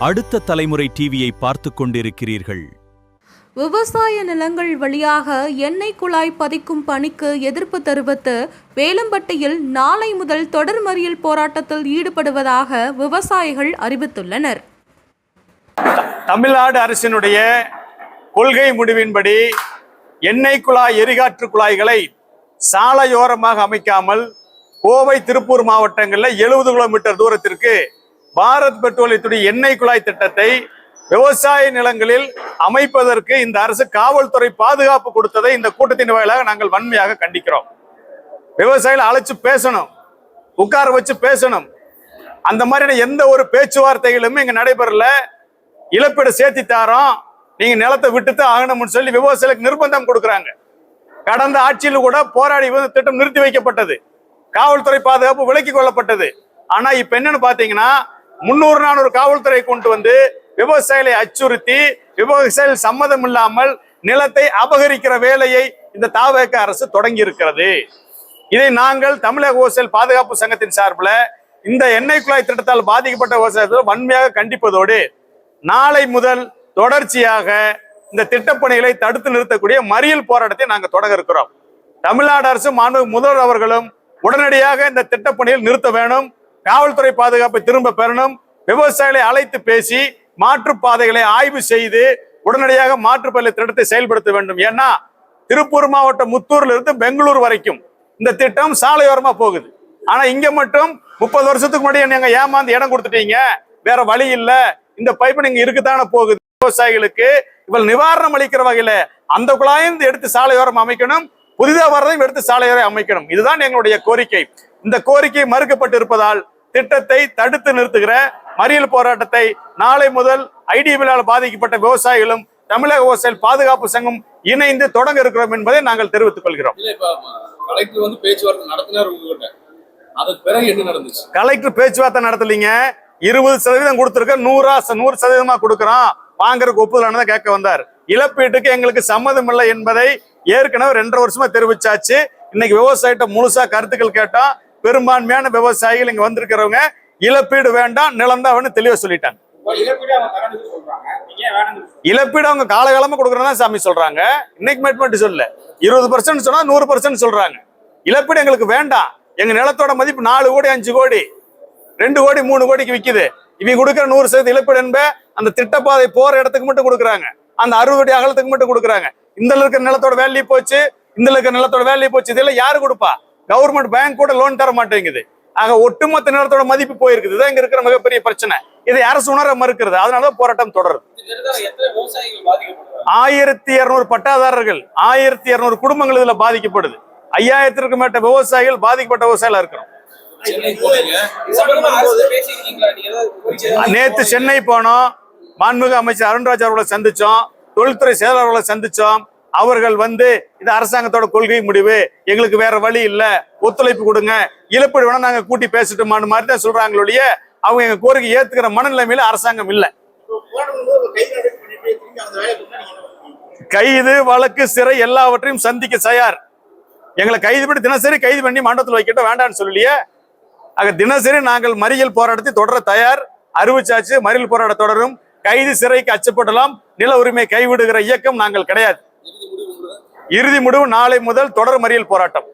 அடுத்த தலைமுறை டிவியை பார்த்துக் கொண்டிருக்கிறீர்கள். விவசாய நிலங்கள் வழியாக எண்ணெய் குழாய் பதிக்கும் பணிக்கு எதிர்ப்பு தெரிவித்து வேலம்பட்டியில் நாளை முதல் தொடர் மறியல் போராட்டத்தில் ஈடுபடுவதாக விவசாயிகள் அறிவித்துள்ளனர். தமிழ்நாடு அரசினுடைய கொள்கை முடிவின்படி எண்ணெய் குழாய் எரிகாற்று குழாய்களை சாலையோரமாக அமைக்காமல் கோவை திருப்பூர் மாவட்டங்களில் 70 கிலோமீட்டர் தூரத்திற்கு பாரத் பெட்ரோலியத்துடைய எண்ணெய் குழாய் திட்டத்தை விவசாய நிலங்களில் அமைப்பதற்கு இந்த அரசு காவல்துறை பாதுகாப்பு கொடுத்ததை இந்த கூட்டத்தின் வாயிலாக நாங்கள் வன்மையாக கண்டிக்கிறோம். விவசாயிகளை அழைச்சு பேசணும், உட்கார வச்சு பேசணும். அந்த மாதிரியான எந்த ஒரு பேச்சுவார்த்தைகளும் இங்க நடைபெறல. இழப்பீடு சேர்த்தி தாரோம், நீங்க நிலத்தை விட்டுத்து ஆகணும்னு சொல்லி விவசாயிகளுக்கு நிர்பந்தம் கொடுக்குறாங்க. கடந்த ஆட்சியில் கூட போராடி திட்டம் நிறுத்தி வைக்கப்பட்டது, காவல்துறை பாதுகாப்பு விலக்கிக் கொள்ளப்பட்டது. ஆனா இப்ப என்னன்னு பாத்தீங்கன்னா 300-400 காவல்துறை கொண்டு வந்து விவசாயிகளை அச்சுறுத்தி விவசாயிகள் சம்மதம் இல்லாமல் நிலத்தை அபகரிக்கிற வேலையை இந்த தாவேக அரசு தொடங்கி இருக்கிறது. இதை நாங்கள் தமிழக விவசாயிகள் பாதுகாப்பு சங்கத்தின் சார்பில் இந்த எண்ணெய் குழாய் திட்டத்தால் பாதிக்கப்பட்ட விவசாயத்தை வன்மையாக கண்டிப்பதோடு நாளை முதல் தொடர்ச்சியாக இந்த திட்டப்பணிகளை தடுத்து நிறுத்தக்கூடிய மறியல் போராட்டத்தை நாங்கள் தொடங்க இருக்கிறோம். தமிழ்நாடு அரசு மாண்புமிகு முதல்வர் அவர்களும் உடனடியாக இந்த திட்டப்பணியில் நிறுத்த வேணும், காவல்துறை பாதுகாப்பை திரும்ப பெறணும், விவசாயிகளை அழைத்து பேசி மாற்று பாதைகளை ஆய்வு செய்து உடனடியாக மாற்றுப்பள்ளி திட்டத்தை செயல்படுத்த வேண்டும். ஏன்னா திருப்பூர் மாவட்டம் முத்தூர்ல இருந்து பெங்களூர் வரைக்கும் இந்த திட்டம் சாலையோரமா போகுது. ஆனா இங்க மட்டும் 30 வருஷத்துக்கு முன்னாடி நீங்க ஏமாந்து இடம் கொடுத்துட்டீங்க, வேற வழி இல்ல, இந்த பைப்பு நீங்க இருக்குதானே போகுது. விவசாயிகளுக்கு இவள் நிவாரணம் அளிக்கிற வகையில அந்த குழாயும் எடுத்து சாலையோரம் அமைக்கணும், புதிதாக வரதையும் எடுத்து சாலையோரம் அமைக்கணும். இதுதான் எங்களுடைய கோரிக்கை. இந்த கோரிக்கை மறுக்கப்பட்டு இருப்பதால் திட்டத்தை தடுத்து நிறுத்துகிற மறியல் போராட்டத்தை நாளை முதல் ஐடிபிளால் பாதிக்கப்பட்ட விவசாயிகளும் தமிழக விவசாயிகள் பாதுகாப்பு சங்கம் இணைந்து தொடங்க இருக்கிறோம் என்பதை நாங்கள் தெரிவித்துக் கொள்கிறோம். கலெக்டர் பேச்சுவார்த்தை நடத்தலீங்க, 20% கொடுத்திருக்க 100% கொடுக்கிறோம், வாங்குறதுக்கு ஒப்புதலானதை கேட்க வந்தார். இழப்பீட்டுக்கு எங்களுக்கு சம்மதம் இல்லை என்பதை ஏற்கனவே 2.5 வருஷமா தெரிவிச்சாச்சு. இன்னைக்கு விவசாயிட்ட முழுசா கருத்துக்கள் கேட்டோம். பெரும்பான்மையான விவசாயிகள் இங்க வந்திருக்கிறவங்க இழப்பீடு வேண்டாம், நிலந்தாவன்னு தெளிவா சொல்லிட்டாங்க. இழப்பீடு அவங்க காலகாலமா கொடுக்கறதா சாமி சொல்றாங்க. இன்னைக்கு மட்டும் சொல்ல 20% சொன்னா 100% சொல்றாங்க. இழப்பீடு எங்களுக்கு வேண்டாம், எங்க நிலத்தோட மதிப்பு 4 கோடி 5 கோடி 2 கோடி 3 கோடிக்கு விக்குது. இவங்க கொடுக்குற 100% இழப்பீடு என்ப அந்த திட்டப்பாதை போற இடத்துக்கு மட்டும் கொடுக்குறாங்க, அந்த 60 அடி அகலத்துக்கு மட்டும் கொடுக்குறாங்க. இந்த இருக்கிற நிலத்தோட வேல்யூ போச்சு, இந்த இருக்கிற நிலத்தோட வேல்யூ போச்சு. இதெல்லாம் யாரு கொடுப்பா? கவர்மெண்ட் பேங்க் கூட லோன் தர மாட்டேங்குது. ஆக ஒட்டுமொத்த நிலத்தோட மதிப்பு போயிருக்குது. இதான் இங்க இருக்கிற மிகப்பெரிய பிரச்சனை. இதை அரசு உணர மறுக்கிறது. அதனாலதான் போராட்டம் தொடருது. 1200 பட்டாதாரர்கள், 1200 குடும்பங்கள் இதுல பாதிக்கப்படுது. 5000க்கும் மேற்பட்ட விவசாயிகள் பாதிக்கப்பட்ட விவசாயிகளா இருக்கிறோம். நேத்து சென்னை போனோம், மாண்புமிகு அமைச்சர் அருண்ராஜ் அவர்களை சந்திச்சோம், தொழில்துறை செயலாளர்களை சந்திச்சோம். அவர்கள் இது அரசாங்கத்தோட கொள்கை முடிவு, எங்களுக்கு வேற வழி இல்ல, ஒத்துழைப்பு கொடுங்க, இழப்பீடு வேணா நாங்க கூட்டி பேசிட்டோமான்னு மாதிரி தான் சொல்றாங்களே, அவங்க எங்க கோரிக்கை ஏத்துக்கிற மனநிலைமையில அரசாங்கம் இல்ல. கைது, வழக்கு, சிறை எல்லாவற்றையும் சந்திக்க தயார். எங்களை கைது பண்ணி தினசரி கைது பண்ணி மண்டபத்தில் வைக்கிட்ட வேண்டாம்னு சொல்லலையே. ஆக தினசரி நாங்கள் மறியல் போராட்டத்தை தொடர தயார். அறிவிச்சாச்சு, மறியல் போராட்டம் தொடரும். கைது, சிறைக்கு அச்சப்படலாம், நில உரிமை கைவிடுகிற இயக்கம் நாங்கள் கிடையாது. இறுதி முடிவு நாளை முதல் தொடர் மறியல் போராட்டம்.